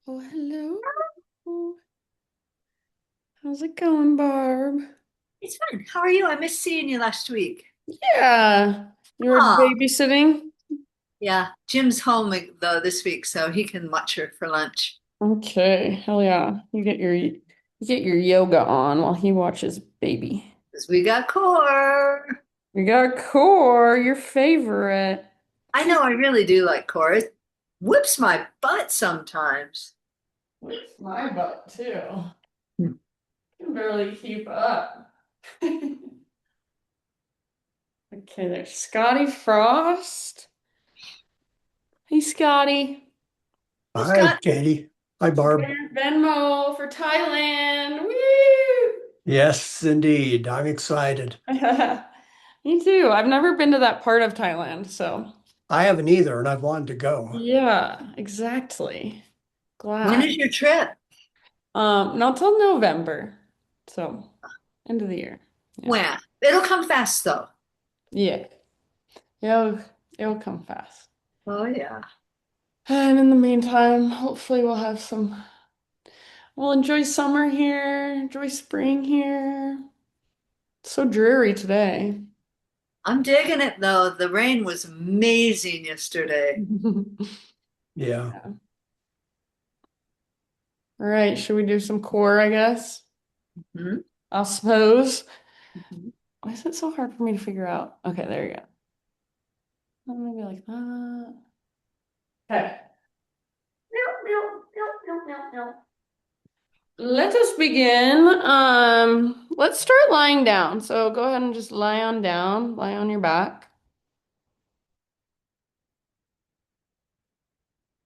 Oh, hello. How's it going, Barb? It's fine. How are you? I missed seeing you last week. Yeah, you were Oh, babysitting? yeah. Jim's home though this week, so he can watch her for lunch. Okay, hell yeah. You get your yoga on while he watches baby. 'Cause we got core. We got Core, your favorite. I know I really do like core. It whips my butt sometimes. Whips my butt too. Hmm. Can barely keep up. Okay, there's Scotty Frost. Hey, Scotty. Well, Hi, Scott, Katie. Hi, Barb. Venmo for Thailand. Woo! Yes, indeed. I'm excited. Me too. I've never been to that part of Thailand, so I haven't either, and I've wanted to go. yeah, exactly. when Glad. is your trip? Not till November. So end of the year. Yeah. When? It'll come fast though. Yeah. It'll come fast. Oh yeah. And in the meantime, hopefully we'll enjoy summer here, enjoy spring here. It's so dreary today. I'm digging it though. The rain was amazing yesterday. Yeah. Yeah. All right, should we do some core, I guess? Mhm. I suppose. Mhm. Why is it so hard for me to figure out? Okay, there you go. Maybe like that. Okay. Let us begin. Let's start lying down. So go ahead and just lie on down, lie on your back.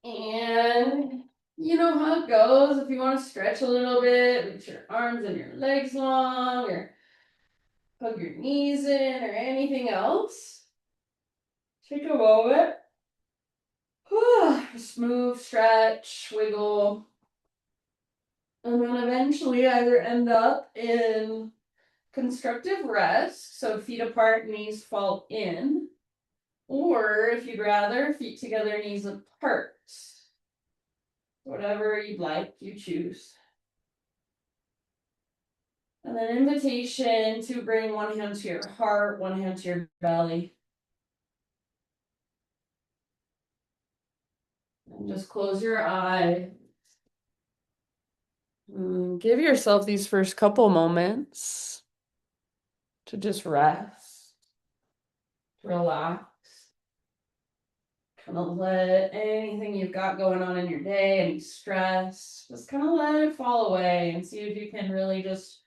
And you know how it goes. If you want to stretch a little bit, reach your arms and your legs long, or hug your knees in, or anything else. Take a moment. Just move, stretch, wiggle, and then eventually either end up in constructive rest, so feet apart, knees fall in, or if you'd rather, feet together, knees apart. Whatever you'd like, you choose. And then invitation to bring one hand to your heart, one hand to your belly. And just close your eye. Give yourself these first couple moments to just rest, relax. Kind of let anything you've got going on in your day, any stress, just kind of let it fall away and see if you can really just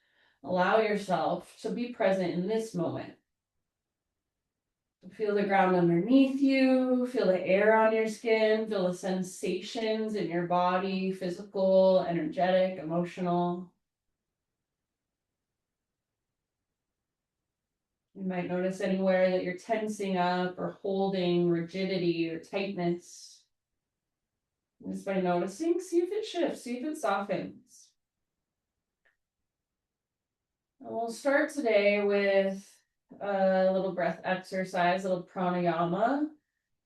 allow yourself to be present in this moment. Feel the ground underneath you, feel the air on your skin, feel the sensations in your body, physical, energetic, emotional. You might notice anywhere that you're tensing up or holding rigidity or tightness. Just by noticing, see if it shifts, see if it softens. And we'll start today with a little breath exercise, a little pranayama.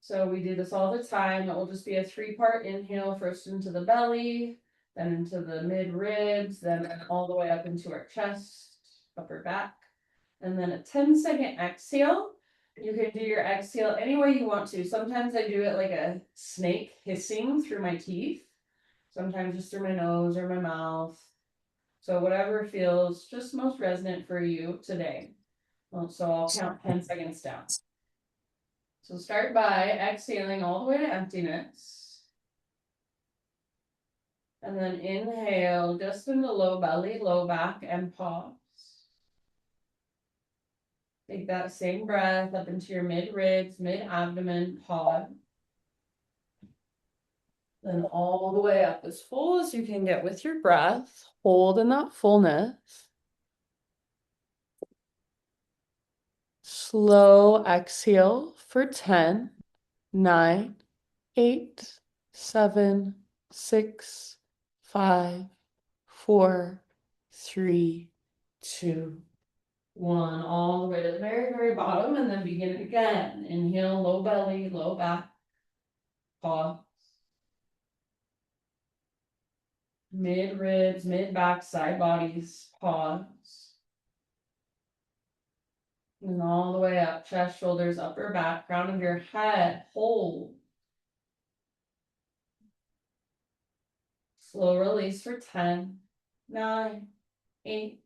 So we do this all the time. It will just be a 3-part inhale, first into the belly, then into the mid ribs, then all the way up into our chest, upper back, and then a 10-second exhale. You can do your exhale any way you want to. Sometimes I do it like a snake hissing through my teeth, sometimes just through my nose or my mouth. So whatever feels just most resonant for you today. Well, so I'll count 10 seconds down. So start by exhaling all the way to emptiness. And then inhale just in the low belly, low back, and pause. Take that same breath up into your mid ribs, mid abdomen, pause. Then all the way up as full as you can get with your breath. Hold in that fullness. Slow exhale for 10, 9, 8, 7, 6, 5, 4, 3, 2, 1. All the way to the very, very bottom, and then begin again. Inhale, low belly, low back. Pause. Mid ribs, mid back, side bodies. Pause. And all the way up, chest, shoulders, upper back, crown of your head. Hold. Slow release for 10, 9, 8,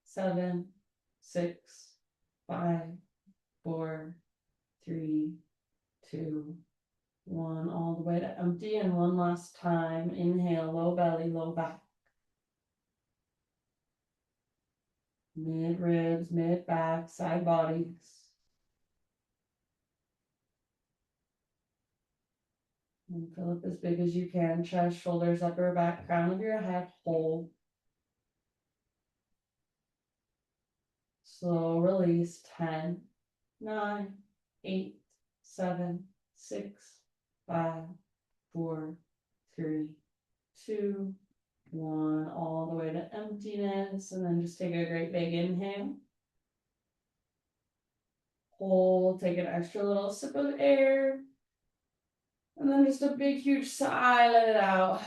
7, 6, 5, 4, 3, 2, 1. All the way to empty. And one last time. Inhale, low belly, low back. Mid ribs, mid back, side bodies. And fill up as big as you can. Chest, shoulders, upper back, crown of your head. Hold. Slow release. 10, 9, 8, 7, 6, 5, 4, 3, 2, 1. All the way to emptiness. And then just take a great big inhale. Hold. Take an extra little sip of air. And then just a big, huge sigh. Let it out.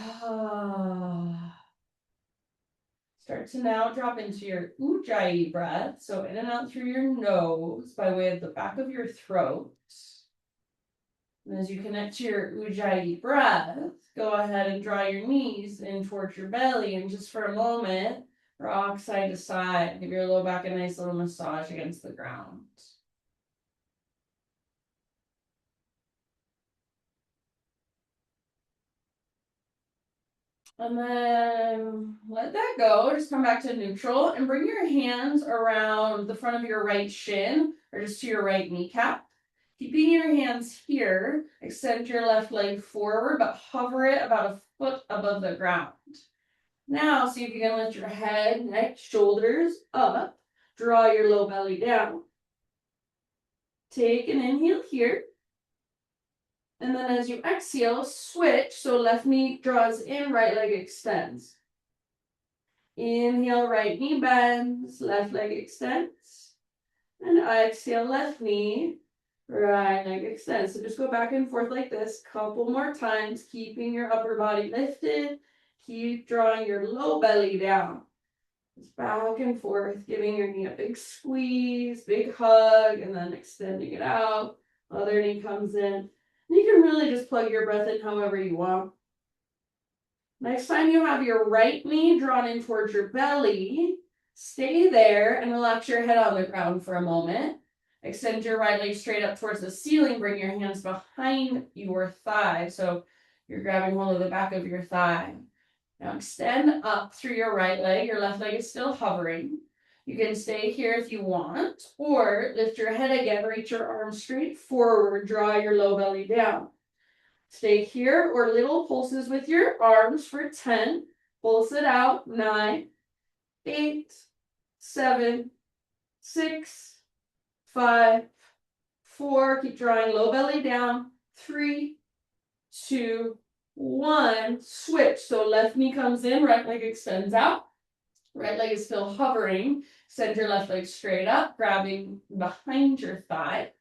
Start to now drop into your Ujjayi breath. So in and out through your nose by way of the back of your throat. And as you connect to your Ujjayi breath, go ahead and draw your knees in towards your belly. And just for a moment, rock side to side. Give your low back a nice little massage against the ground. And then let that go. Just come back to neutral and bring your hands around the front of your right shin or just to your right kneecap. Keeping your hands here, extend your left leg forward, but hover it about a foot above the ground. Now, see if you can lift your head, neck, shoulders up. Draw your low belly down. Take an inhale here. And then as you exhale, switch. So left knee draws in, right leg extends. Inhale, right knee bends, left leg extends. And exhale, left knee, right leg extends. So just go back and forth like this, couple more times, keeping your upper body lifted. Keep drawing your low belly down. Just back and forth, giving your knee a big squeeze, big hug, and then extending it out. Other knee comes in. You can really just plug your breath in however you want. Next time you have your right knee drawn in towards your belly, stay there and relax your head on the ground for a moment. Extend your right leg straight up towards the ceiling. Bring your hands behind your thigh. So you're grabbing hold of the back of your thigh. Now extend up through your right leg. Your left leg is still hovering. You can stay here if you want, or lift your head again, reach your arms straight forward, draw your low belly down. Stay here or little pulses with your arms for 10. Pulse it out. 9, 8, 7, 6, 5, 4. Keep drawing low belly down. 3, 2, 1. Switch. So left knee comes in, right leg extends out. Right leg is still hovering. Send your left leg straight up, grabbing behind your thigh.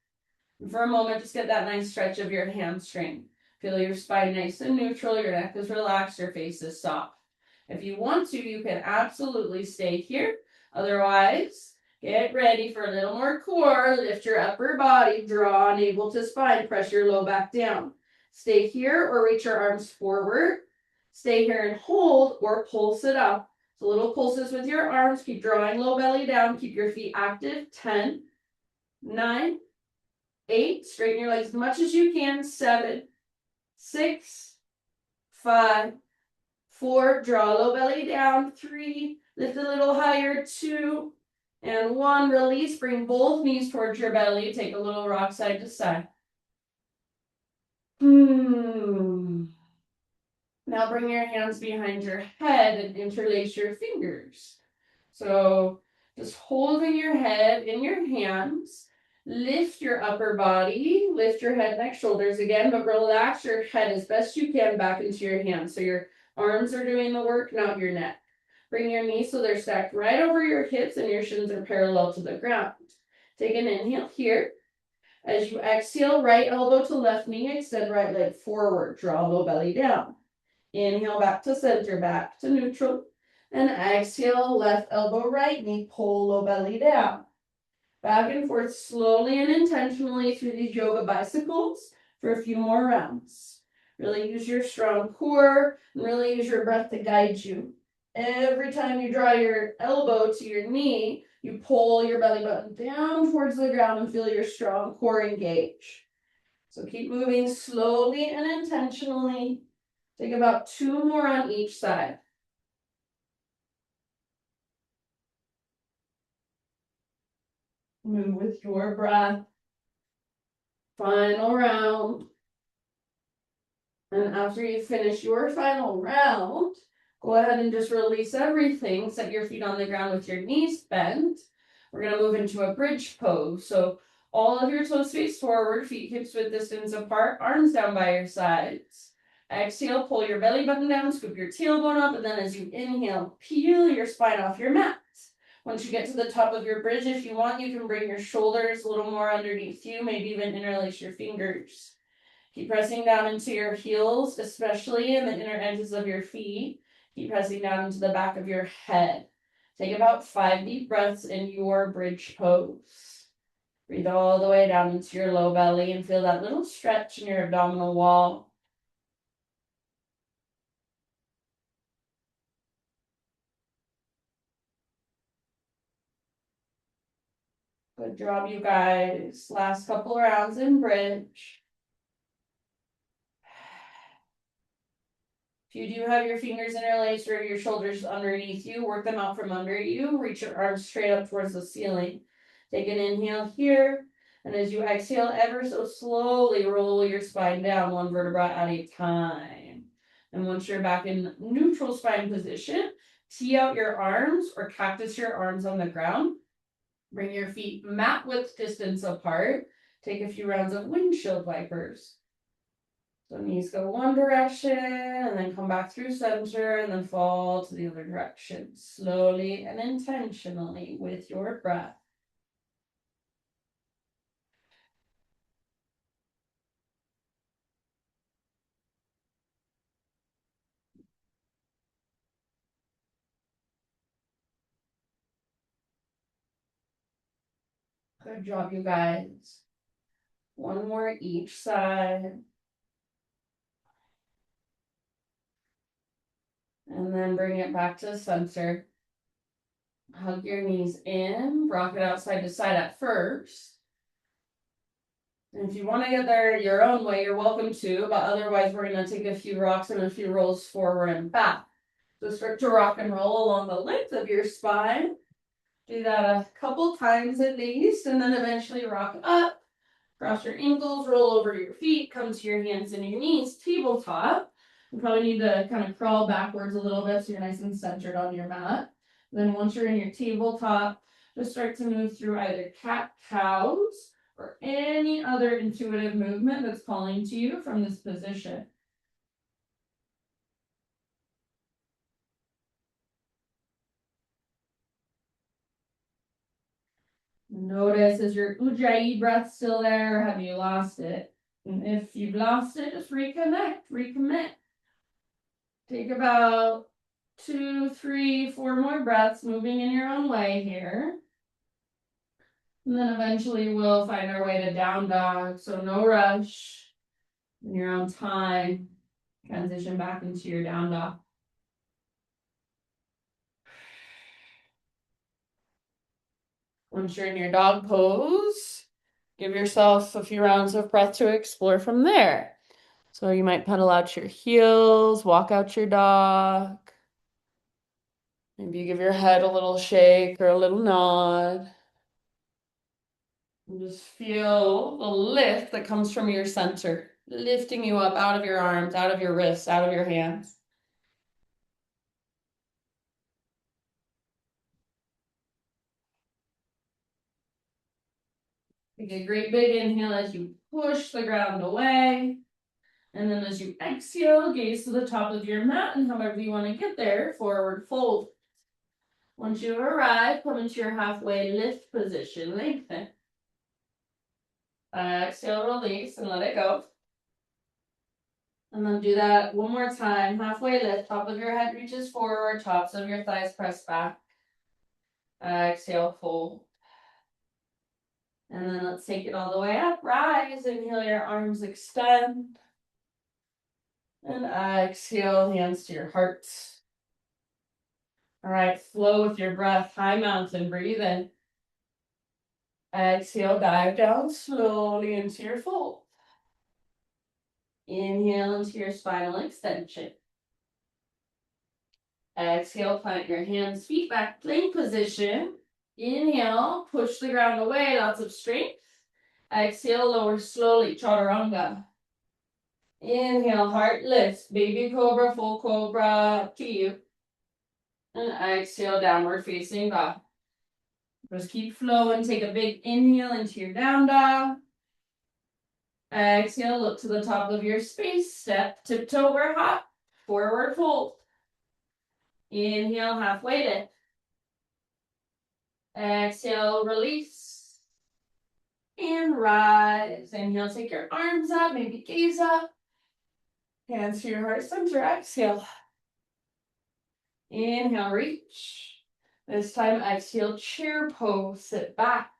For a moment, just get that nice stretch of your hamstring. Feel your spine nice and neutral, your neck is relaxed, your face is soft. If you want to, you can absolutely stay here. Otherwise, get ready for a little more core. Lift your upper body, draw navel to spine, press your low back down. Stay here or reach your arms forward. Stay here and hold or pulse it up. So little pulses with your arms. Keep drawing low belly down. Keep your feet active. 10, 9, 8. Straighten your legs as much as you can. 7, 6, 5, 4. Draw low belly down. 3. Lift a little higher. 2 and 1. Release. Bring both knees towards your belly. Take a little rock side to side. Now bring your hands behind your head and interlace your fingers. So just holding your head in your hands, lift your upper body, lift your head, neck, shoulders again, but relax your head as best you can back into your hands. So your arms are doing the work, not your neck. Bring your knees so they're stacked right over your hips and your shins are parallel to the ground. Take an inhale here. As you exhale, right elbow to left knee, extend right leg forward, draw low belly down. Inhale back to center, back to neutral. And exhale, left elbow, right knee, pull low belly down. Back and forth slowly and intentionally through these yoga bicycles for a few more rounds. Really use your strong core and really use your breath to guide you. Every time you draw your elbow to your knee, you pull your belly button down towards the ground and feel your strong core engage. So keep moving slowly and intentionally. Take about 2 more on each side. Move with your breath. Final round. And after you finish your final round, go ahead and just release everything. Set your feet on the ground with your knees bent. We're going to move into a bridge pose. So all of your toes face forward, feet hips width distance apart, arms down by your sides. Exhale, pull your belly button down, scoop your tailbone up, and then as you inhale, peel your spine off your mat. Once you get to the top of your bridge, if you want, you can bring your shoulders a little more underneath you, maybe even interlace your fingers. Keep pressing down into your heels, especially in the inner edges of your feet. Keep pressing down into the back of your head. Take about 5 deep breaths in your bridge pose. Breathe all the way down into your low belly and feel that little stretch in your abdominal wall. Good job, you guys. Last couple rounds in bridge. If you do have your fingers interlaced or your shoulders underneath you, work them out from under you. Reach your arms straight up towards the ceiling. Take an inhale here. And as you exhale, ever so slowly roll your spine down 1 vertebra at a time. And once you're back in neutral spine position, tee out your arms or cactus your arms on the ground. Bring your feet mat width distance apart. Take a few rounds of windshield wipers. So knees go one direction and then come back through center and then fall to the other direction. Slowly and intentionally with your breath. Good job, you guys. 1 more each side. And then bring it back to center. Hug your knees in, rock it out side to side at first. And if you want to get there your own way, you're welcome to, but otherwise we're going to take a few rocks and a few rolls forward and back. So start to rock and roll along the length of your spine. Do that a couple times at least, and then eventually rock up. Cross your ankles, roll over your feet, come to your hands and your knees, tabletop. You probably need to kind of crawl backwards a little bit so you're nice and centered on your mat. Then once you're in your tabletop, just start to move through either cat-cows or any other intuitive movement that's calling to you from this position. Notice, is your Ujjayi breath still there, or have you lost it? And if you've lost it, just recommit. Take about 2, 3, 4 more breaths, moving in your own way here. And then eventually we'll find our way to down dog, so no rush. In your own time, transition back into your down dog. Once you're in your dog pose, give yourself a few rounds of breath to explore from there. So you might pedal out your heels, walk out your dog. Maybe you give your head a little shake or a little nod. And just feel the lift that comes from your center, lifting you up out of your arms, out of your wrists, out of your hands. Take a great big inhale as you push the ground away. And then as you exhale, gaze to the top of your mat, and however you want to get there, forward fold. Once you arrive, come into your halfway lift position, lengthen. Exhale, release, and let it go. And then do that one more time. Halfway lift, top of your head reaches forward, tops of your thighs press back. Exhale, fold. And then let's take it all the way up. Rise, inhale, your arms extend. And exhale, hands to your heart. All right, flow with your breath. High mountain, breathe in. Exhale, dive down slowly into your fold. Inhale into your spinal extension. Exhale, plant your hands, feet back, plank position. Inhale, push the ground away, lots of strength. Exhale, lower slowly, chaturanga. Inhale, heart lifts, baby cobra, full cobra, up to you. And exhale, downward facing dog. Just keep flowing, take a big inhale into your down dog. Exhale, look to the top of your space, step, tiptoe over hop, forward fold. Inhale, halfway lift. Exhale, release. And rise. Inhale, take your arms up, maybe gaze up. Hands to your heart center, exhale. Inhale, reach. This time, exhale, chair pose, sit back.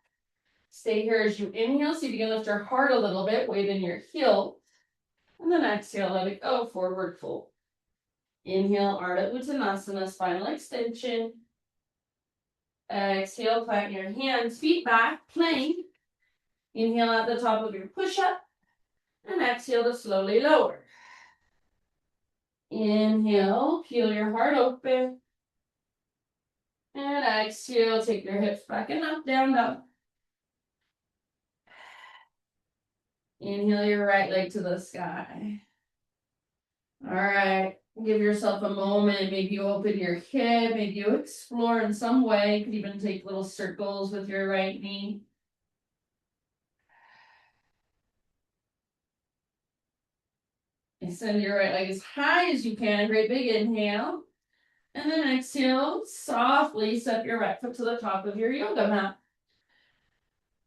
Stay here as you inhale, see if you can lift your heart a little bit, weight in your heel. And then exhale, let it go, forward fold. Inhale, Ardha Uttanasana, spinal extension. Exhale, plant your hands, feet back, plank. Inhale at the top of your push-up. And exhale to slowly lower. Inhale, peel your heart open. And exhale, take your hips back and up, down, dog. Inhale your right leg to the sky. All right, give yourself a moment. Maybe you open your hip, maybe you explore in some way. You could even take little circles with your right knee. Extend your right leg as high as you can. Great big inhale. And then exhale, softly step your right foot to the top of your yoga mat.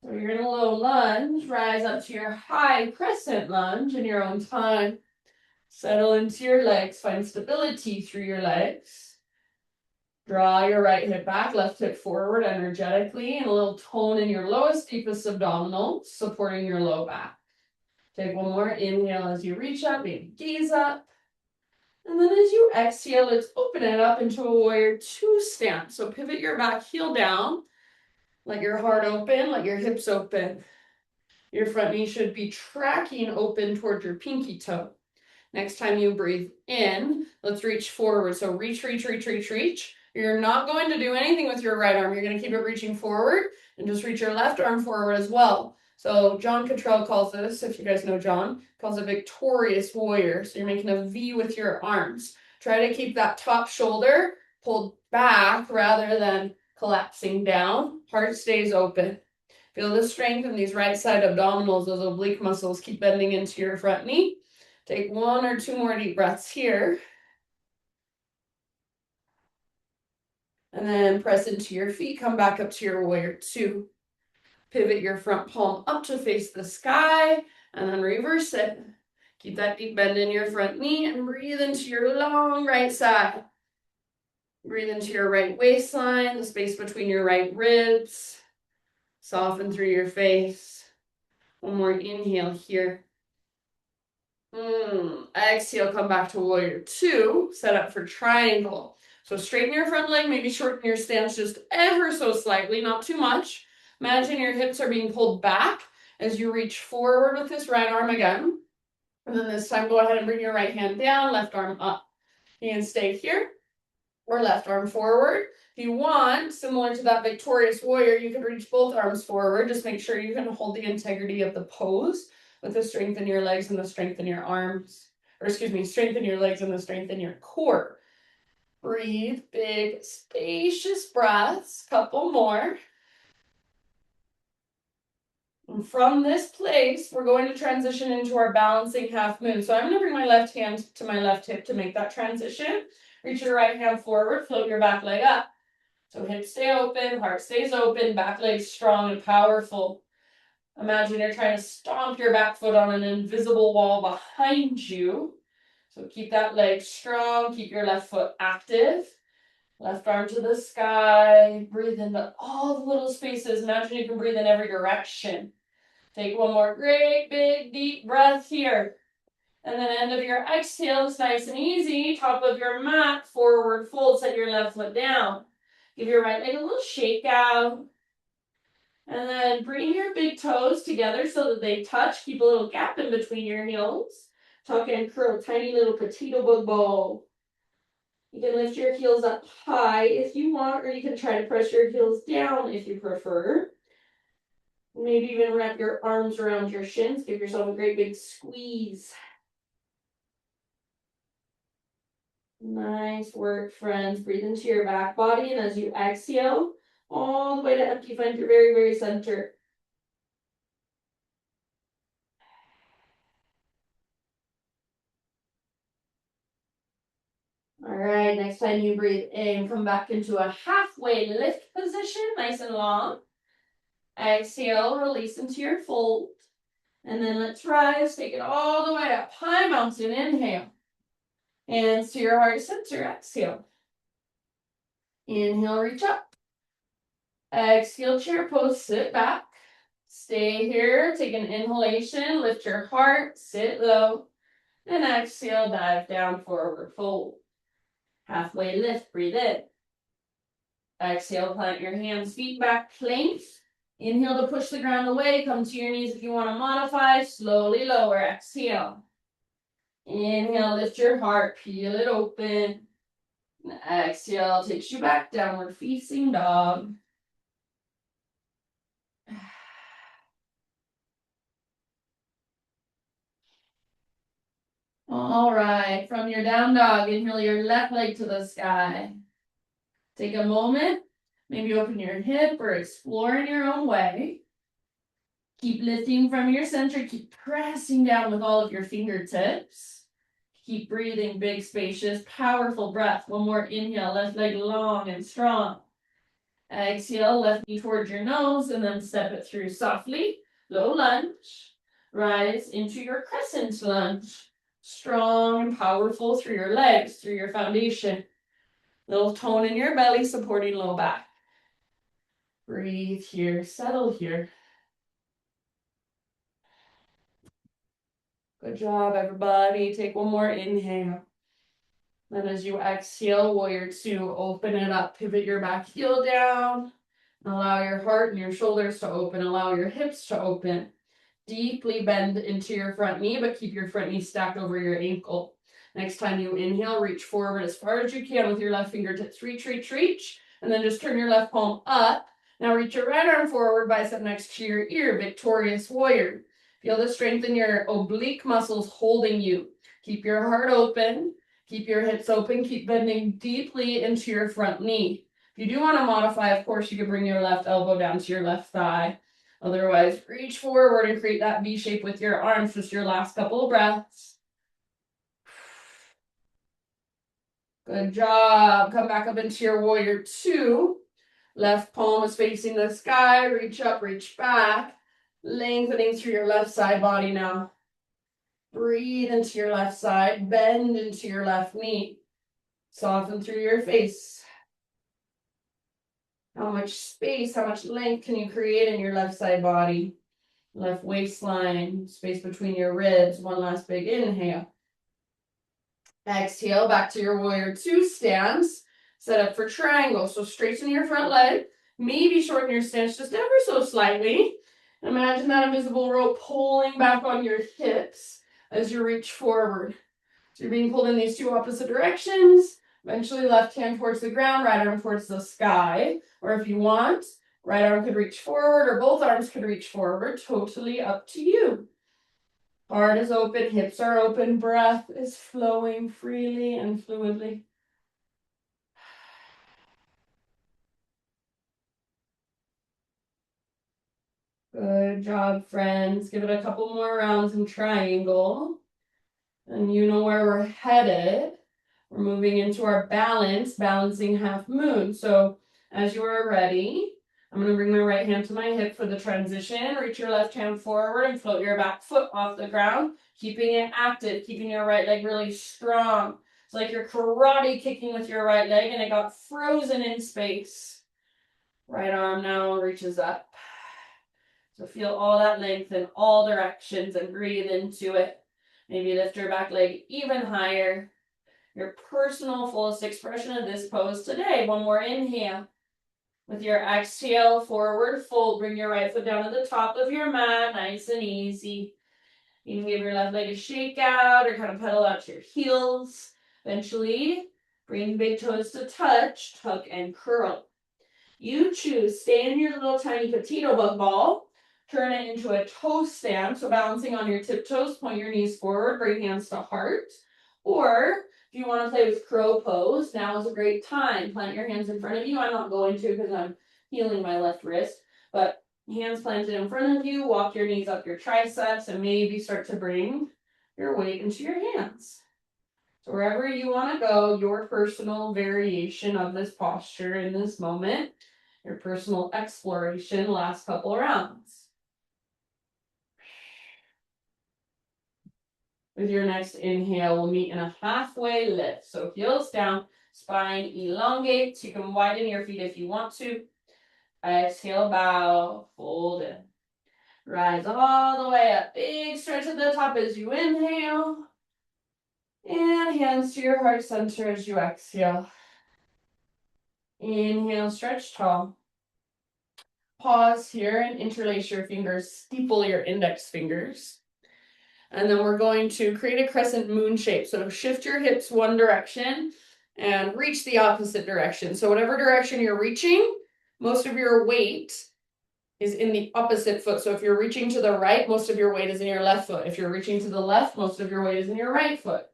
So you're in a low lunge, rise up to your high crescent lunge in your own time. Settle into your legs, find stability through your legs. Draw your right hip back, left hip forward energetically, and a little tone in your lowest, deepest abdominal, supporting your low back. Take one more inhale as you reach up, maybe gaze up. And then as you exhale, let's open it up into a warrior two stance. So pivot your back heel down. Let your heart open, let your hips open. Your front knee should be tracking open towards your pinky toe. Next time you breathe in, let's reach forward. So reach, reach, reach, reach, reach. You're not going to do anything with your right arm. You're going to keep it reaching forward and just reach your left arm forward as well. So John Cottrell calls this, if you guys know John, calls it victorious warrior. So you're making a V with your arms. Try to keep that top shoulder pulled back rather than collapsing down. Heart stays open. Feel the strength in these right side abdominals. Those oblique muscles keep bending into your front knee. Take one or two more deep breaths here. And then press into your feet. Come back up to your warrior two. Pivot your front palm up to face the sky, and then reverse it. Keep that deep bend in your front knee and breathe into your long right side. Breathe into your right waistline, the space between your right ribs. Soften through your face. One more inhale here. Exhale, come back to warrior two. Set up for triangle. So straighten your front leg, maybe shorten your stance just ever so slightly, not too much. Imagine your hips are being pulled back as you reach forward with this right arm again. And then this time, go ahead and bring your right hand down, left arm up. You can stay here or left arm forward. If you want, similar to that victorious warrior, you can reach both arms forward. Just make sure you can hold the integrity of the pose with the strength in your legs and the strength in your arms. Or excuse me, strength in your legs and the strength in your core. Breathe, big, spacious breaths. Couple more. And from this place, we're going to transition into our balancing half moon. So I'm going to bring my left hand to my left hip to make that transition. Reach your right hand forward, float your back leg up. So hips stay open, heart stays open, back leg strong and powerful. Imagine you're trying to stomp your back foot on an invisible wall behind you. So keep that leg strong, keep your left foot active. Left arm to the sky, breathe into all the little spaces. Imagine you can breathe in every direction. Take one more great, big, deep breath here. And then end of your exhale is nice and easy. Top of your mat, forward fold, set your left foot down. Give your right leg a little shake out. And then bring your big toes together so that they touch. Keep a little gap in between your heels. Tuck and curl, tiny little potato bug ball. You can lift your heels up high if you want, or you can try to press your heels down if you prefer. Maybe even wrap your arms around your shins. Give yourself a great big squeeze. Nice work, friends. Breathe into your back body, and as you exhale, all the way to empty, find your very, very center. All right, next time you breathe in, come back into a halfway lift position, nice and long. Exhale, release into your fold. And then let's rise, take it all the way up. High mountain, inhale. Hands to your heart center, exhale. Inhale, reach up. Exhale, chair pose, sit back. Stay here, take an inhalation, lift your heart, sit low. And exhale, dive down, forward fold. Halfway lift, breathe in. Exhale, plant your hands, feet back, plank. Inhale to push the ground away, come to your knees if you want to modify. Slowly lower, exhale. Inhale, lift your heart, peel it open. And exhale, takes you back, downward facing dog. All right, from your down dog, inhale your left leg to the sky. Take a moment, maybe open your hip or explore in your own way. Keep lifting from your center, keep pressing down with all of your fingertips. Keep breathing, big, spacious, powerful breath. One more inhale, left leg long and strong. Exhale, left knee towards your nose, and then step it through softly. Low lunge. Rise into your crescent lunge. Strong and powerful through your legs, through your foundation. Little tone in your belly, supporting low back. Breathe here, settle here. Good job, everybody. Take one more inhale. Then as you exhale, warrior two, open it up. Pivot your back heel down. And allow your heart and your shoulders to open. Allow your hips to open. Deeply bend into your front knee, but keep your front knee stacked over your ankle. Next time you inhale, reach forward as far as you can with your left fingertips. Reach, reach, reach. And then just turn your left palm up. Now reach your right arm forward, bicep next to your ear. Victorious warrior. Feel the strength in your oblique muscles holding you. Keep your heart open. Keep your hips open. Keep bending deeply into your front knee. If you do want to modify, of course, you can bring your left elbow down to your left thigh. Otherwise, reach forward and create that V shape with your arms. Just your last couple of breaths. Good job. Come back up into your warrior two. Left palm is facing the sky. Reach up, reach back. Lengthening through your left side body now. Breathe into your left side. Bend into your left knee. Soften through your face. How much space, how much length can you create in your left side body? Left waistline, space between your ribs. One last big inhale. Exhale, back to your warrior two stance. Set up for triangle. So straighten your front leg. Maybe shorten your stance just ever so slightly. Imagine that invisible rope pulling back on your hips as you reach forward. So you're being pulled in these two opposite directions. Eventually left hand towards the ground, right arm towards the sky. Or if you want, right arm could reach forward or both arms could reach forward. Totally up to you. Heart is open, hips are open, breath is flowing freely and fluidly. Good job, friends. Give it a couple more rounds in triangle. And you know where we're headed. We're moving into our balance, balancing half moon. So as you are ready, I'm going to bring my right hand to my hip for the transition. Reach your left hand forward and float your back foot off the ground, keeping it active, keeping your right leg really strong. It's like you're karate kicking with your right leg and it got frozen in space. Right arm now reaches up. So feel all that length in all directions and breathe into it. Maybe lift your back leg even higher. Your personal fullest expression of this pose today. One more inhale. With your exhale, forward fold. Bring your right foot down to the top of your mat. Nice and easy. You can give your left leg a shake out or kind of pedal out to your heels. Eventually, bring big toes to touch, tuck and curl. You choose. Stay in your little tiny potato bug ball. Turn it into a toe stand. So balancing on your tiptoes, point your knees forward, bring hands to heart. Or if you want to play with crow pose, now is a great time. Plant your hands in front of you. I'm not going to because I'm healing my left wrist. But hands planted in front of you. Walk your knees up your triceps and maybe start to bring your weight into your hands. So wherever you want to go, your personal variation of this posture in this moment, your personal exploration, last couple rounds. With your next inhale, we'll meet in a halfway lift. So heels down, spine elongates. You can widen your feet if you want to. Exhale, bow, fold in. Rise all the way up. Big stretch at the top as you inhale. And hands to your heart center as you exhale. Inhale, stretch tall. Pause here and interlace your fingers. Steeple your index fingers. And then we're going to create a crescent moon shape. So shift your hips one direction and reach the opposite direction. So whatever direction you're reaching, most of your weight is in the opposite foot. So if you're reaching to the right, most of your weight is in your left foot. If you're reaching to the left, most of your weight is in your right foot.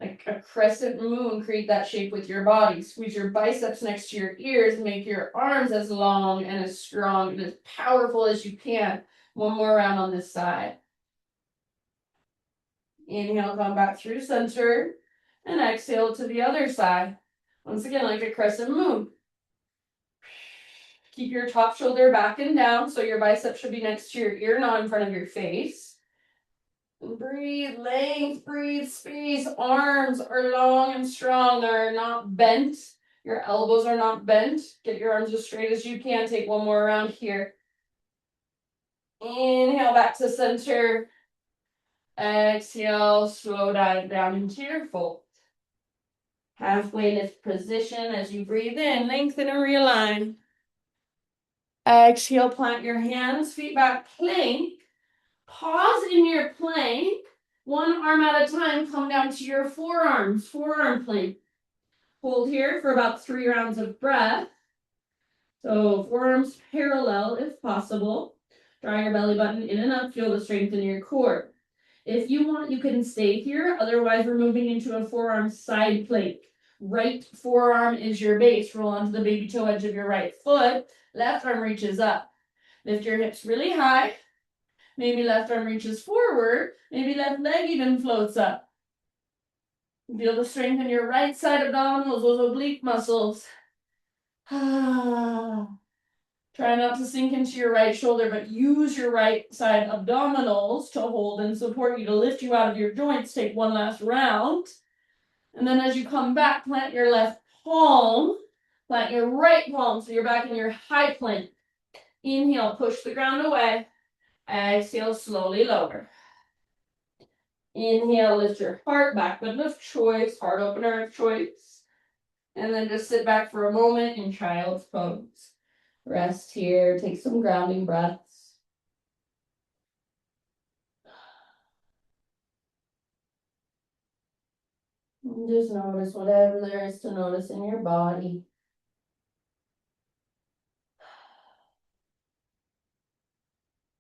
Like a crescent moon, create that shape with your body. Squeeze your biceps next to your ears. Make your arms as long and as strong and as powerful as you can. One more round on this side. Inhale, come back through center. And exhale to the other side. Once again, like a crescent moon. Keep your top shoulder back and down so your bicep should be next to your ear, not in front of your face. And breathe length, breathe space. Arms are long and strong. They're not bent. Your elbows are not bent. Get your arms as straight as you can. Take one more round here. Inhale back to center. Exhale, slow dive down into your fold. Halfway lift position as you breathe in, lengthen and realign. Exhale, plant your hands, feet back, plank. Pause in your plank. One arm at a time, come down to your forearms, forearm plank. Hold here for about 3 rounds of breath. So forearms parallel if possible. Draw your belly button in and up, feel the strength in your core. If you want, you can stay here. Otherwise, we're moving into a forearm side plank. Right forearm is your base. Roll onto the baby toe edge of your right foot. Left arm reaches up. Lift your hips really high. Maybe left arm reaches forward. Maybe left leg even floats up. Feel the strength in your right side abdominals, those oblique muscles. Try not to sink into your right shoulder, but use your right side abdominals to hold and support you to lift you out of your joints. Take one last round. And then as you come back, plant your left palm, plant your right palm so you're back in your high plank. Inhale, push the ground away. Exhale, slowly lower. Inhale, lift your heart, back bend of choice, heart opener of choice. And then just sit back for a moment in child's pose. Rest here, take some grounding breaths. And just notice whatever there is to notice in your body.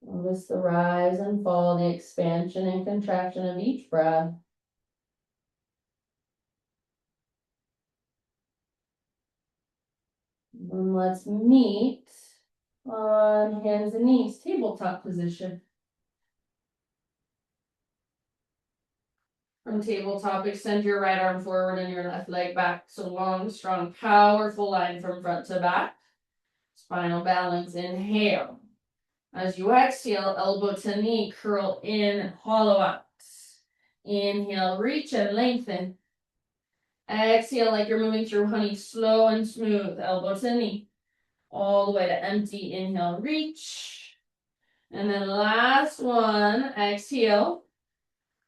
Notice the rise and fall, the expansion and contraction of each breath. And let's meet on hands and knees, tabletop position. From tabletop, extend your right arm forward and your left leg back. So long, strong, powerful line from front to back. Spinal balance, inhale. As you exhale, elbow to knee, curl in, hollow out. Inhale, reach and lengthen. Exhale like you're moving through honey, slow and smooth, elbow to knee. All the way to empty, inhale, reach. And then last one, exhale.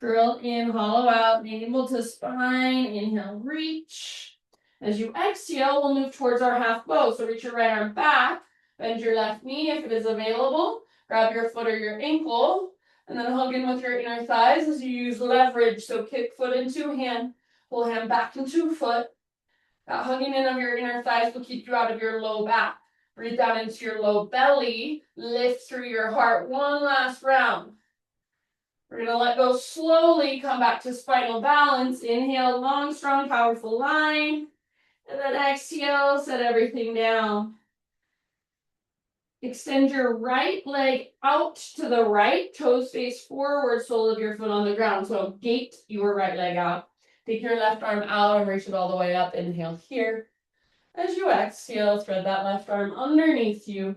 Curl in, hollow out, navel to spine, inhale, reach. As you exhale, we'll move towards our half bow. So reach your right arm back, bend your left knee if it is available. Grab your foot or your ankle, and then hug in with your inner thighs as you use leverage. So kick foot into hand, pull hand back into foot. That hugging in of your inner thighs will keep you out of your low back. Breathe down into your low belly, lift through your heart. One last round. We're going to let go slowly, come back to spinal balance. Inhale, long, strong, powerful line. And then exhale, set everything down. Extend your right leg out to the right, toes face forward, sole of your foot on the ground. So gate your right leg out. Take your left arm out and reach it all the way up. Inhale here. As you exhale, thread that left arm underneath you,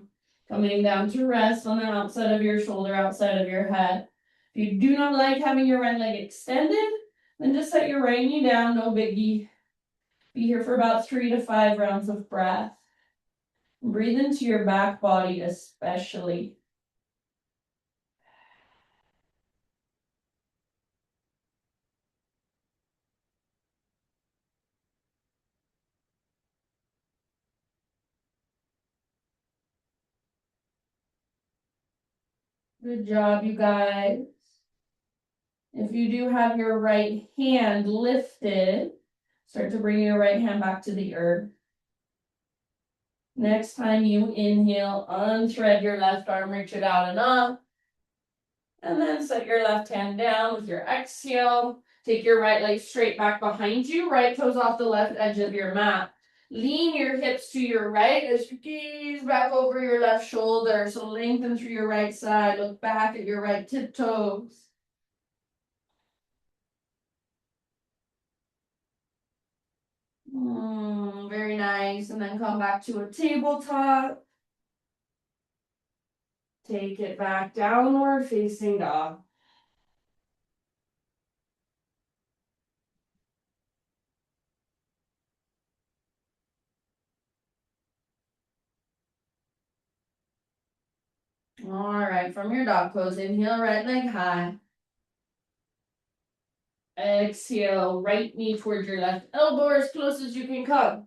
coming down to rest on the outside of your shoulder, outside of your head. If you do not like having your right leg extended, then just set your right knee down, no biggie. Be here for about 3 to 5 rounds of breath. Breathe into your back body especially. Good job, you guys. If you do have your right hand lifted, start to bring your right hand back to the earth. Next time you inhale, unthread your left arm, reach it out and up. And then set your left hand down with your exhale. Take your right leg straight back behind you, right toes off the left edge of your mat. Lean your hips to your right as you gaze back over your left shoulder. So lengthen through your right side, look back at your right tiptoes. Very nice. And then come back to a tabletop. Take it back downward facing dog. All right, from your dog pose, inhale, right leg high. Exhale, right knee towards your left elbow as close as you can come.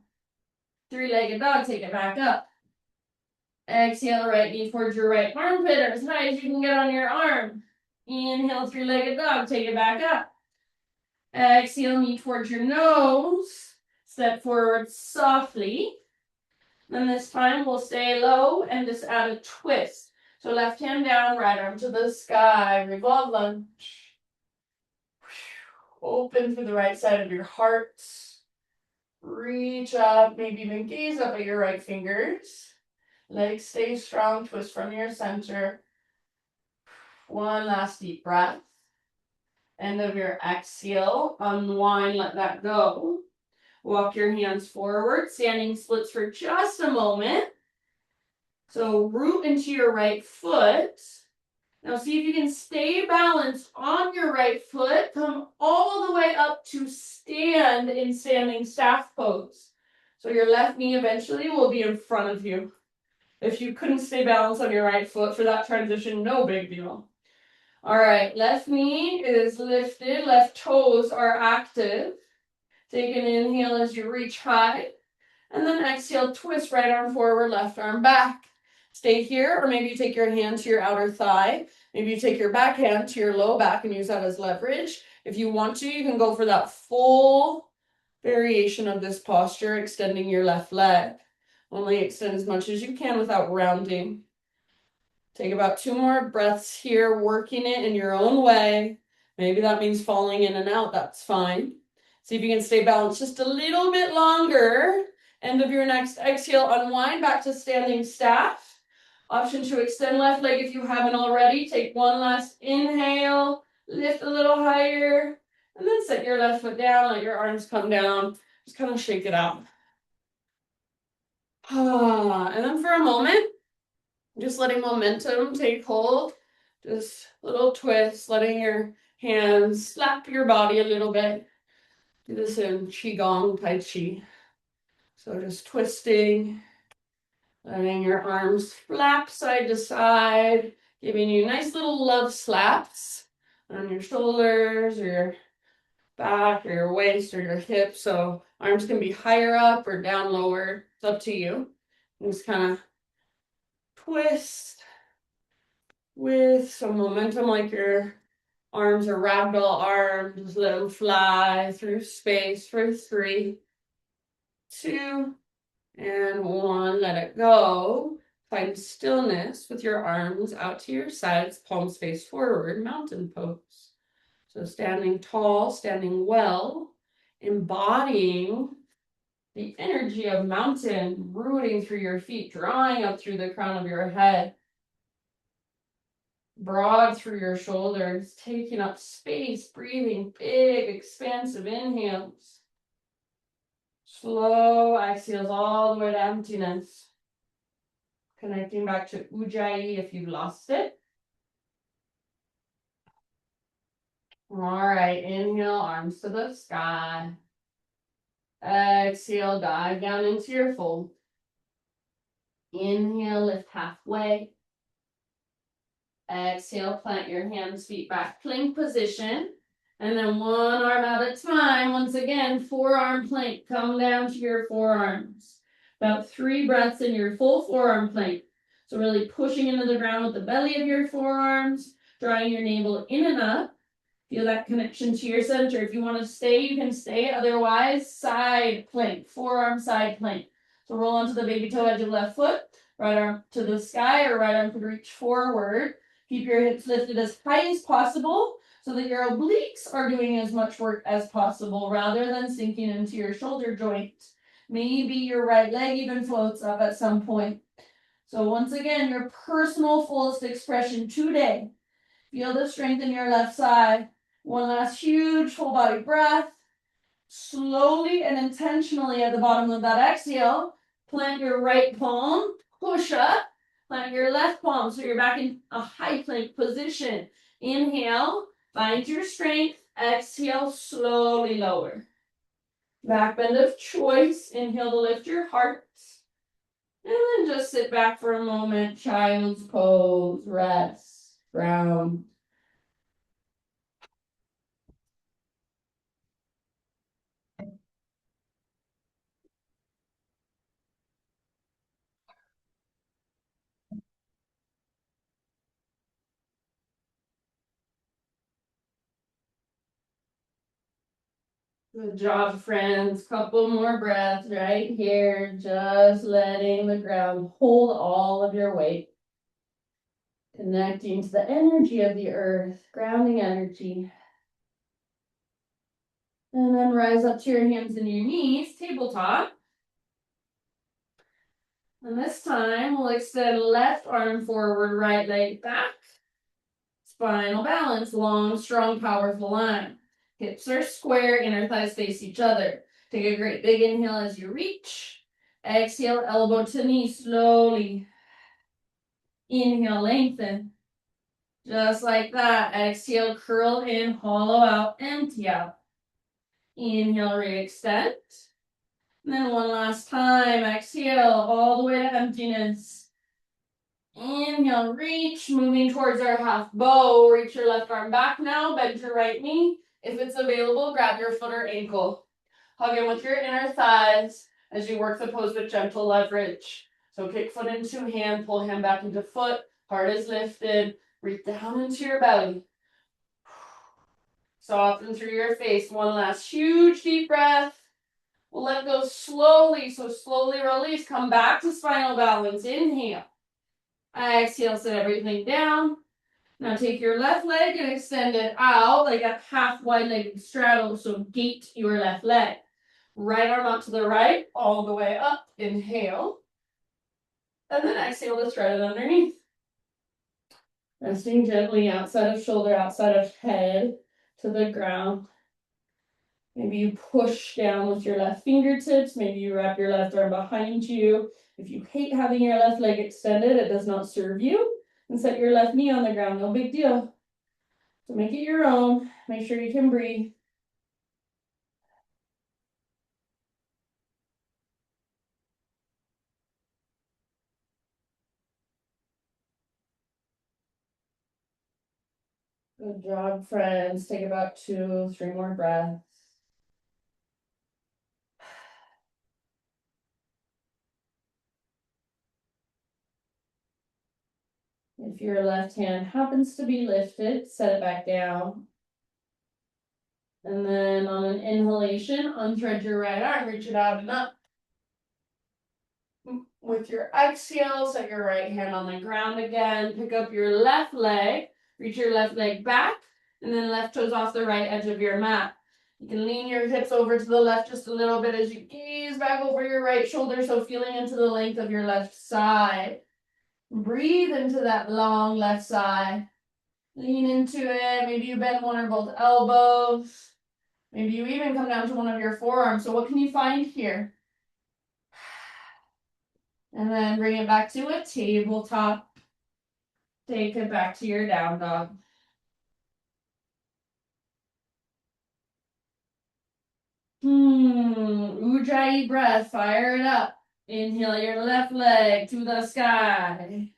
3-legged dog, take it back up. Exhale, right knee towards your right armpit or as high as you can get on your arm. Inhale, 3-legged dog, take it back up. Exhale, knee towards your nose. Step forward softly. Then this time we'll stay low and just add a twist. So left hand down, right arm to the sky, revolve lunge. Open through the right side of your heart. Reach up, maybe even gaze up at your right fingers. Legs stay strong, twist from your center. One last deep breath. End of your exhale, unwind, let that go. Walk your hands forward, standing splits for just a moment. So root into your right foot. Now see if you can stay balanced on your right foot. Come all the way up to stand in standing staff pose. So your left knee eventually will be in front of you. If you couldn't stay balanced on your right foot for that transition, no big deal. All right, left knee is lifted, left toes are active. Take an inhale as you reach high. And then exhale, twist right arm forward, left arm back. Stay here, or maybe you take your hand to your outer thigh. Maybe you take your back hand to your low back and use that as leverage. If you want to, you can go for that full variation of this posture, extending your left leg. Only extend as much as you can without rounding. Take about 2 more breaths here, working it in your own way. Maybe that means falling in and out, that's fine. See if you can stay balanced just a little bit longer. End of your next exhale, unwind back to standing staff. Option to extend left leg if you haven't already. Take one last inhale, lift a little higher, and then set your left foot down, let your arms come down. Just kind of shake it out. And then for a moment, just letting momentum take hold. Just little twists, letting your hands slap your body a little bit. Do this in Qigong, Tai Chi. So just twisting, letting your arms flap side to side, giving you nice little love slaps on your shoulders or your back or your waist or your hips. So arms can be higher up or down lower. It's up to you. And just kind of twist with some momentum, like your arms are ragdoll arms. Just let them fly through space for 3, 2, and 1. Let it go. Find stillness with your arms out to your sides, palms face forward, mountain pose. So standing tall, standing well, embodying the energy of mountain, rooting through your feet, drawing up through the crown of your head, broad through your shoulders, taking up space, breathing big, expansive inhales. Slow exhales all the way to emptiness. Connecting back to Ujjayi if you've lost it. All right, inhale, arms to the sky. Exhale, dive down into your fold. Inhale, lift halfway. Exhale, plant your hands, feet back, plank position. And then one arm at a time. Once again, forearm plank. Come down to your forearms. About 3 breaths in your full forearm plank. So really pushing into the ground with the belly of your forearms, drawing your navel in and up. Feel that connection to your center. If you want to stay, you can stay. Otherwise, side plank, forearm side plank. So roll onto the baby toe edge of left foot. Right arm to the sky, or right arm could reach forward. Keep your hips lifted as high as possible so that your obliques are doing as much work as possible rather than sinking into your shoulder joint. Maybe your right leg even floats up at some point. So once again, your personal fullest expression today. Feel the strength in your left side. One last huge full body breath. Slowly and intentionally at the bottom of that exhale, plant your right palm, push up, plant your left palm so you're back in a high plank position. Inhale, find your strength. Exhale, slowly lower. Back bend of choice. Inhale to lift your heart. And then just sit back for a moment. Child's pose, rest, ground. Good job, friends. Couple more breaths right here. Just letting the ground hold all of your weight. Connecting to the energy of the earth, grounding energy. And then rise up to your hands and your knees, tabletop. And this time we'll extend left arm forward, right leg back. Spinal balance, long, strong, powerful line. Hips are square, inner thighs face each other. Take a great big inhale as you reach. Exhale, elbow to knee slowly. Inhale, lengthen. Just like that. Exhale, curl in, hollow out, empty out. Inhale, re-extend. And then one last time. Exhale, all the way to emptiness. Inhale, reach, moving towards our half bow. Reach your left arm back now. Bend your right knee. If it's available, grab your foot or ankle. Hug in with your inner thighs as you work the pose with gentle leverage. So kick foot into hand, pull hand back into foot. Heart is lifted. Breathe down into your belly. Soften through your face. One last huge deep breath. We'll let go slowly. So slowly release. Come back to spinal balance. Inhale. Exhale, set everything down. Now take your left leg and extend it out like a half wide legged straddle. So gate your left leg. Right arm out to the right, all the way up. Inhale. And then exhale to thread it underneath. Resting gently outside of shoulder, outside of head to the ground. Maybe you push down with your left fingertips. Maybe you wrap your left arm behind you. If you hate having your left leg extended, it does not serve you. And set your left knee on the ground. No big deal. So make it your own. Make sure you can breathe. Good job, friends. Take about 2-3 more breaths. If your left hand happens to be lifted, set it back down. And then on an inhalation, unthread your right arm, reach it out and up. With your exhale, set your right hand on the ground again. Pick up your left leg, reach your left leg back, and then left toes off the right edge of your mat. You can lean your hips over to the left just a little bit as you gaze back over your right shoulder, so feeling into the length of your left side. Breathe into that long left side. Lean into it. Maybe you bend one or both elbows. Maybe you even come down to one of your forearms. So what can you find here? And then bring it back to a tabletop. Take it back to your down dog. Ujjayi breath. Fire it up. Inhale your left leg to the sky.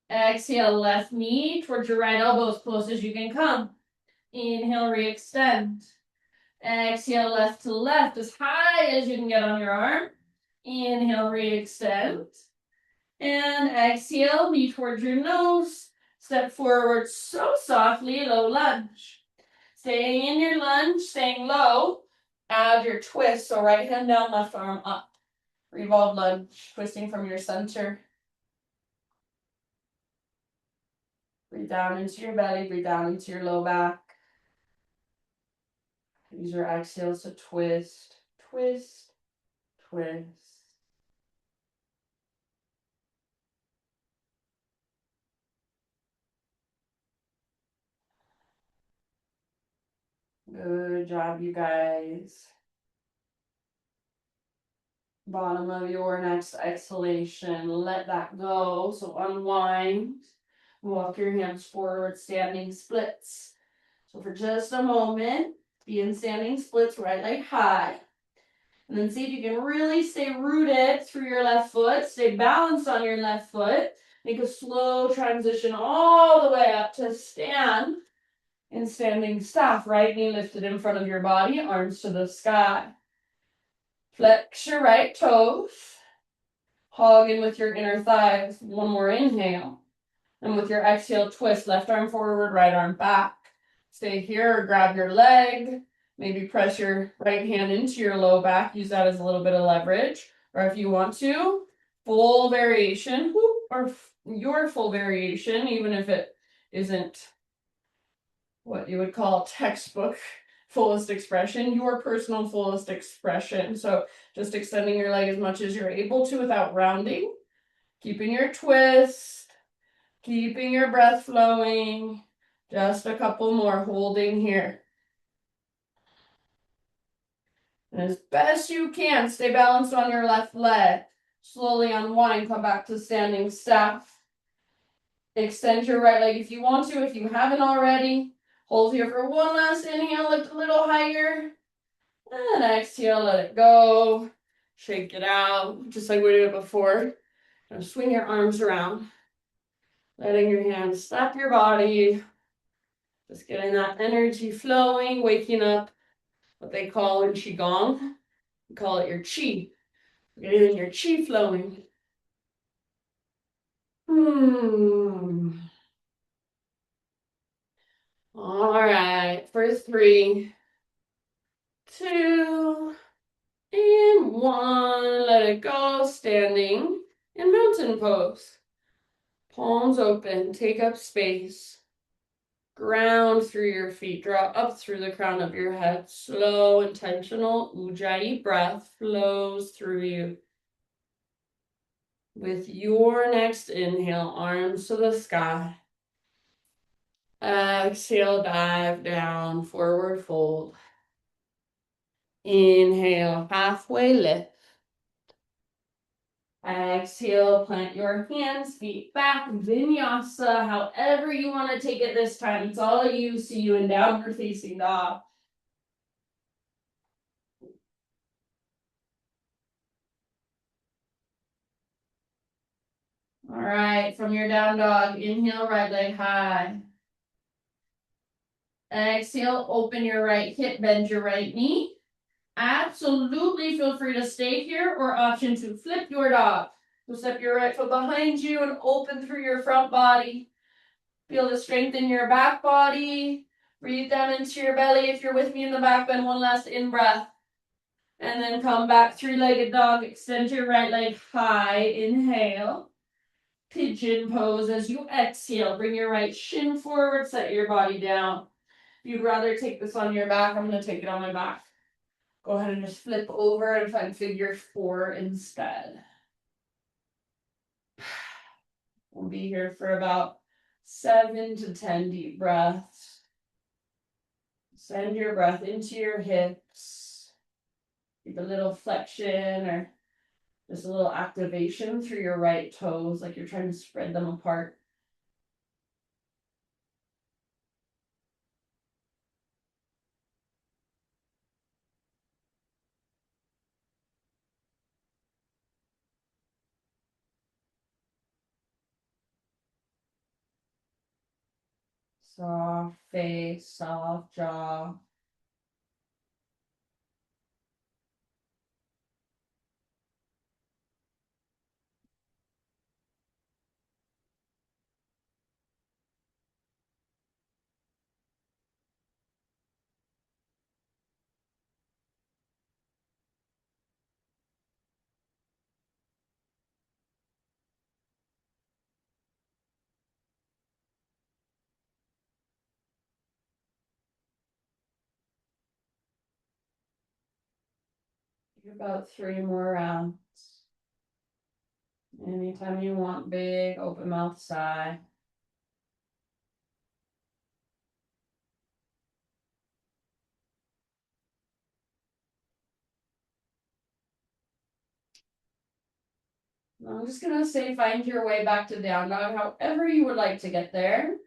Exhale, left knee towards your right elbow as close as you can come. Inhale, re-extend. Exhale, left to left as high as you can get on your arm. Inhale, re-extend. And exhale, knee towards your nose. Step forward so softly, low lunge. Staying in your lunge, staying low. Add your twist, so right hand down, left arm up. Revolve lunge, twisting from your center. Breathe down into your belly, breathe down into your low back. Use your exhales to twist, twist, twist. Good job, you guys. Bottom of your next exhalation, let that go. So unwind, walk your hands forward, standing splits. So for just a moment, be in standing splits, right leg high. And then see if you can really stay rooted through your left foot, stay balanced on your left foot. Make a slow transition all the way up to stand in standing staff. Right knee lifted in front of your body, arms to the sky. Flex your right toes. Hug in with your inner thighs. One more inhale. And with your exhale, twist left arm forward, right arm back. Stay here or grab your leg. Maybe press your right hand into your low back. Use that as a little bit of leverage. Or if you want to, full variation, or your full variation, even if it isn't what you would call textbook fullest expression, your personal fullest expression. So just extending your leg as much as you're able to without rounding, keeping your twist, keeping your breath flowing. Just a couple more, holding here. And as best you can, stay balanced on your left leg. Slowly unwind, come back to standing staff. Extend your right leg if you want to, if you haven't already. Hold here for one last inhale, lift a little higher. And exhale, let it go. Shake it out, just like we did before. Now swing your arms around. Letting your hands slap your body. Just getting that energy flowing, waking up what they call in Qigong. We call it your chi. Getting your chi flowing. All right, for 3, 2, and 1. Let it go. Standing in mountain pose. Palms open. Take up space. Ground through your feet. Draw up through the crown of your head. Slow, intentional Ujjayi breath flows through you. With your next inhale, arms to the sky. Exhale, dive down, forward fold. Inhale, halfway lift. Exhale, plant your hands, feet back, vinyasa, however you want to take it this time. It's all you. See you in downward facing dog. All right, from your down dog, inhale, right leg high. Exhale, open your right hip, bend your right knee. Absolutely feel free to stay here or option to flip your dog. So step your right foot behind you and open through your front body. Feel the strength in your back body. Breathe down into your belly. If you're with me in the back bend, one last in-breath. And then come back, three-legged dog. Extend your right leg high. Inhale. Pigeon pose as you exhale. Bring your right shin forward. Set your body down. If you'd rather take this on your back, I'm going to take it on my back. Go ahead and just flip over and find figure 4 instead. We'll be here for about 7 to 10 deep breaths. Send your breath into your hips. Keep a little flexion or just a little activation through your right toes, like you're trying to spread them apart. Soft face, soft jaw. About 3 more rounds. Anytime you want, big open mouth sigh. I'm just gonna say find your way back to down dog, however you would like to get there.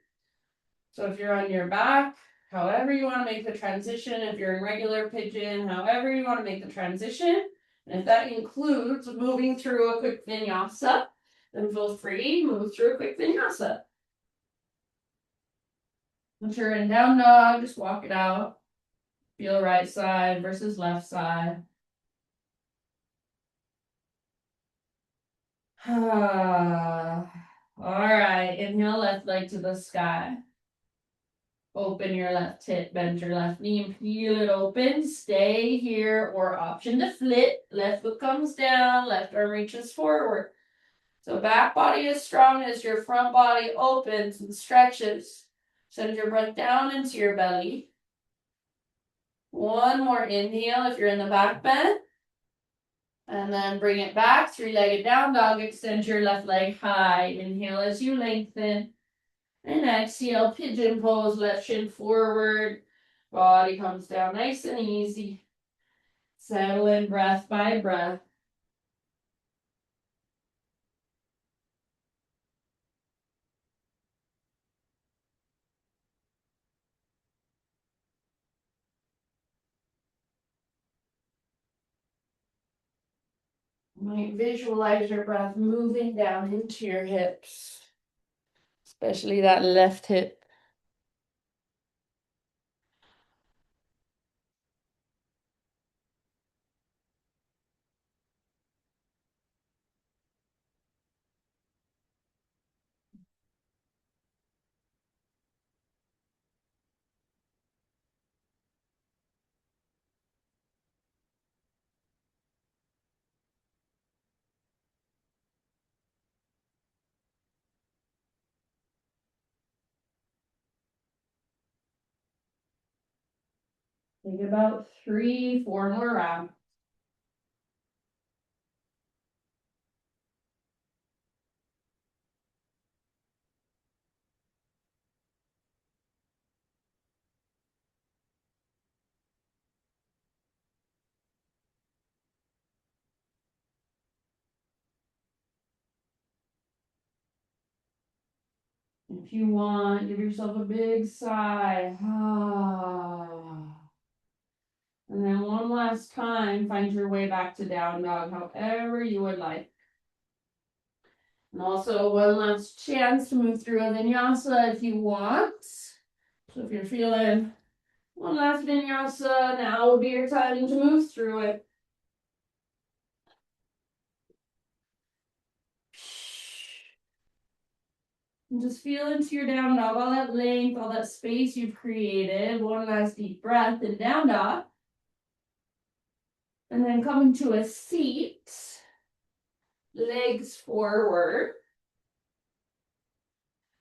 So if you're on your back, however you want to make the transition. If you're in regular pigeon, however you want to make the transition. And if that includes moving through a quick vinyasa, then feel free, move through a quick vinyasa. Once you're in down dog, just walk it out. Feel right side versus left side. All right, inhale, left leg to the sky. Open your left hip, bend your left knee, and peel it open. Stay here or option to flip. Left foot comes down, left arm reaches forward. So back body is strong as your front body opens and stretches. Send your breath down into your belly. One more inhale if you're in the back bend. And then bring it back, three-legged down dog. Extend your left leg high. Inhale as you lengthen. And exhale, pigeon pose, left shin forward. Body comes down nice and easy. Settle in breath by breath. You might visualize your breath moving down into your hips, especially that left hip. Take about 3, 4 more rounds. If you want, give yourself a big sigh. And then one last time, find your way back to down dog, however you would like. And also one last chance to move through a vinyasa if you want. So if you're feeling one last vinyasa, now would be your time to move through it. And just feel into your down dog, all that length, all that space you've created. One last deep breath in down dog. And then coming to a seat, legs forward.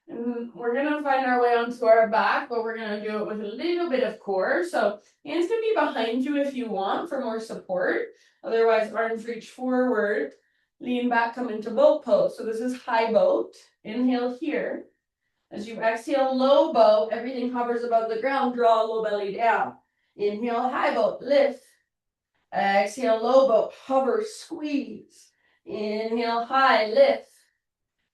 And we're gonna find our way onto our back, but we're gonna do it with a little bit of core. So hands can be behind you if you want for more support. Otherwise, arms reach forward, lean back, come into boat pose. So this is high boat. Inhale here. As you exhale, low boat, everything hovers above the ground, draw low belly down. Inhale, high boat, lift. Exhale, low boat, hover, squeeze. Inhale, high, lift.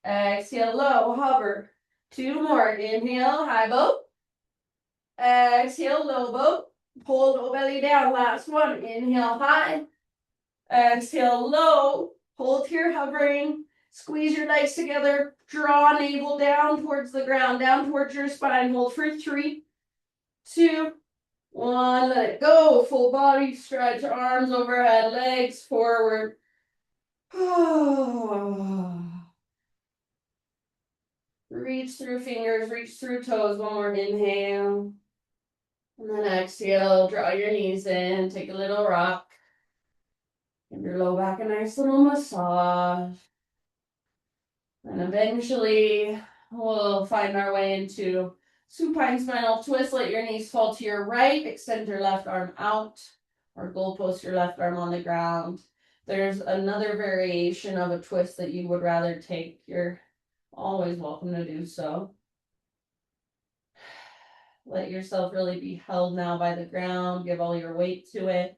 Exhale, low, hover. 2 more. Inhale, high boat. Exhale, low boat. Pull low belly down. Last one. Inhale, high. Exhale, low. Hold here, hovering. Squeeze your legs together. Draw navel down towards the ground, down towards your spine. Hold for 3, 2, 1. Let it go. Full body stretch. Arms overhead, legs forward. Reach through fingers, reach through toes. One more inhale. And then exhale, draw your knees in, take a little rock. Give your low back a nice little massage. And eventually we'll find our way into supine spinal twist. Let your knees fall to your right, extend your left arm out, or goalpost your left arm on the ground. There's another variation of a twist that you would rather take. You're always welcome to do so. Let yourself really be held now by the ground. Give all your weight to it.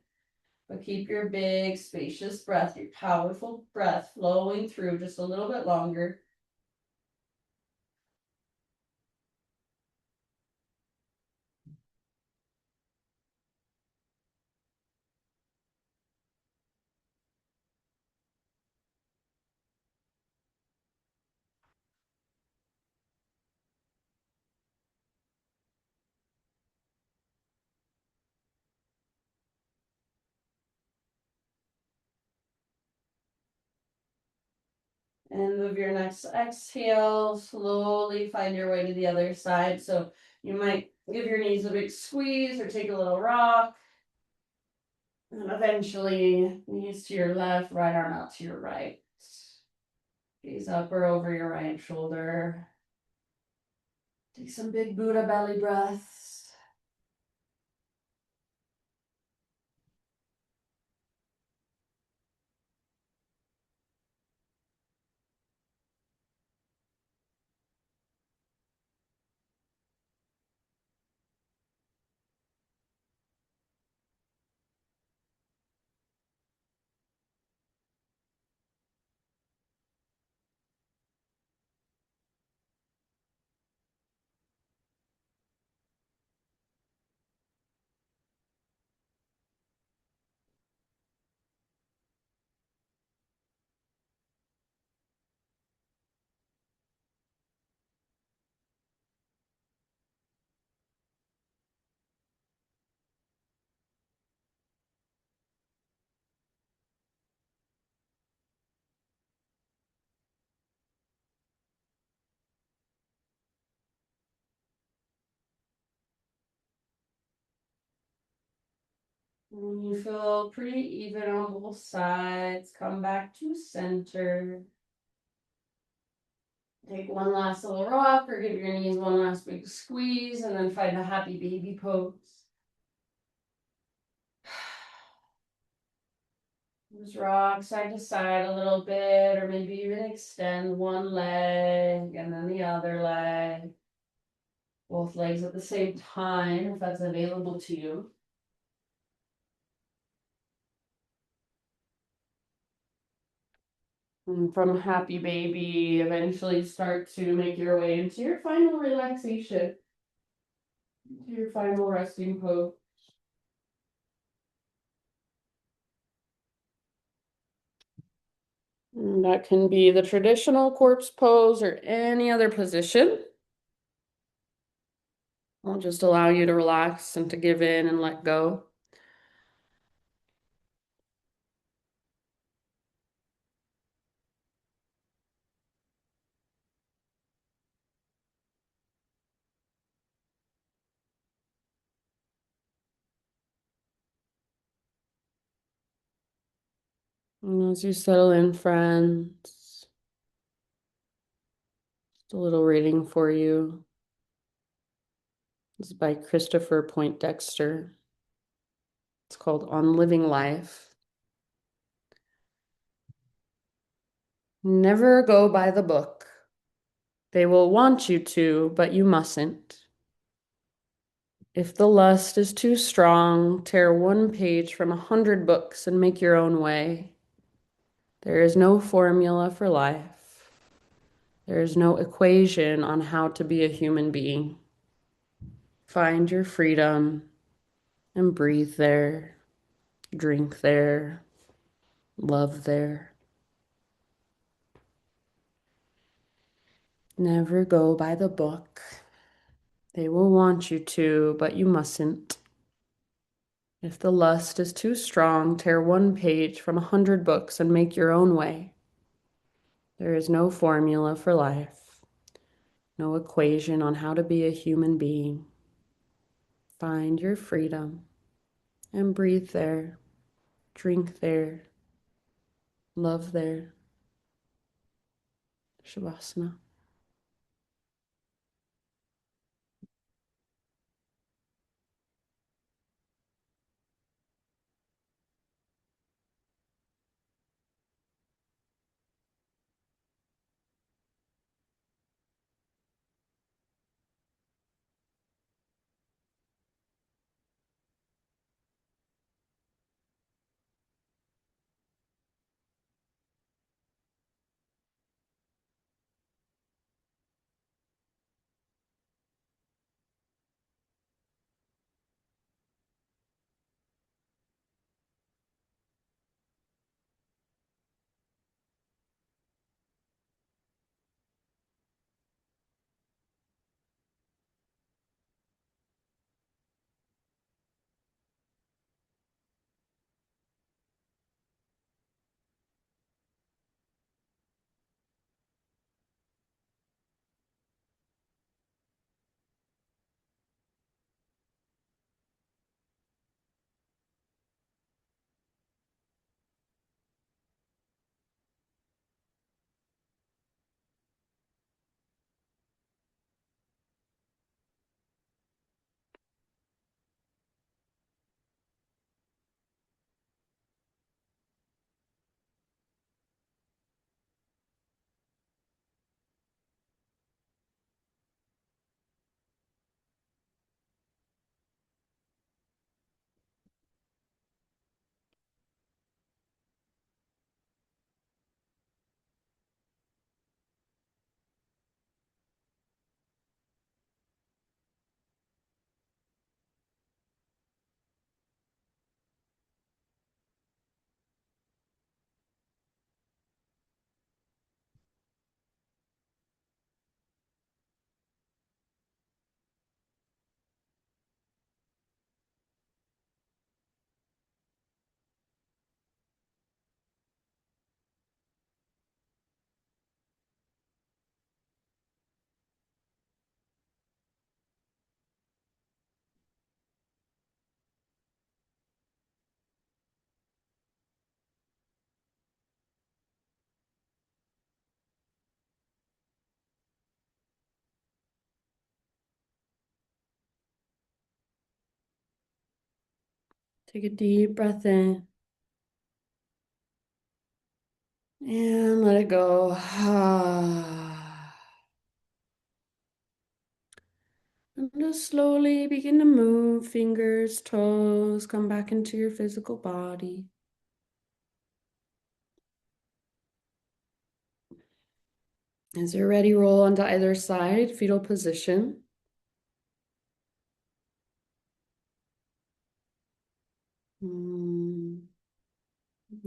But keep your big, spacious breath, your powerful breath flowing through just a little bit longer. And with your next exhale, slowly find your way to the other side. So you might give your knees a big squeeze or take a little rock. And eventually, knees to your left, right arm out to your right. Gaze up or over your right shoulder. Take some big Buddha belly breaths. When you feel pretty even on both sides, come back to center. Take one last little rock or give your knees one last big squeeze and then find a happy baby pose. Just rock side to side a little bit, or maybe even extend one leg and then the other leg. Both legs at the same time, if that's available to you. And from happy baby, eventually start to make your way into your final relaxation, to your final resting pose. And that can be the traditional corpse pose or any other position. I'll just allow you to relax and to give in and let go. And as you settle in, friends, just a little reading for you. This is by Christopher Poindexter. It's called On Living Life. Never go by the book. They will want you to, but you mustn't. If the lust is too strong, tear one page from 100 books and make your own way. There is no formula for life. There is no equation on how to be a human being. Find your freedom and breathe there, drink there, love there. Never go by the book. They will want you to, but you mustn't. If the lust is too strong, tear one page from 100 books and make your own way. There is no formula for life, no equation on how to be a human being. Find your freedom and breathe there, drink there, love there. Shavasana. Take a deep breath in. And let it go. And just slowly begin to move fingers, toes, come back into your physical body. As you're ready, roll onto either side, fetal position.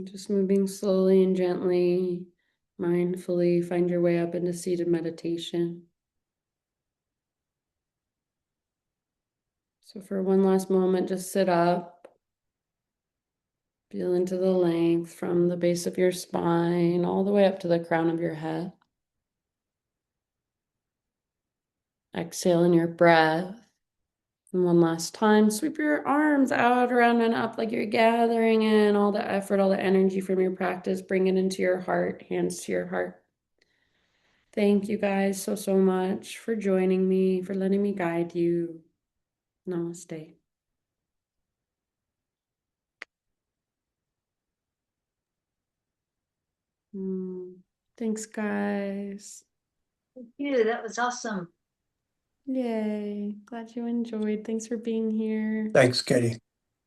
Just moving slowly and gently, mindfully, find your way up into seated meditation. So for one last moment, just sit up. Feel into the length from the base of your spine all the way up to the crown of your head. Exhale in your breath. And one last time, sweep your arms out, around, and up like you're gathering in all the effort, all the energy from your practice. Bring it into your heart, hands to your heart. Thank you guys so much for joining me, for letting me guide you. Namaste. Thanks, guys. Thank you. That was awesome. Yay. Glad you enjoyed. Thanks for being here. Thanks, Katie.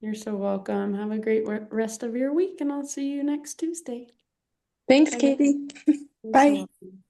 You're so welcome. Have a great rest of your week, and I'll see you next Tuesday. Thanks, Bye. Katie. You're so Bye. welcome.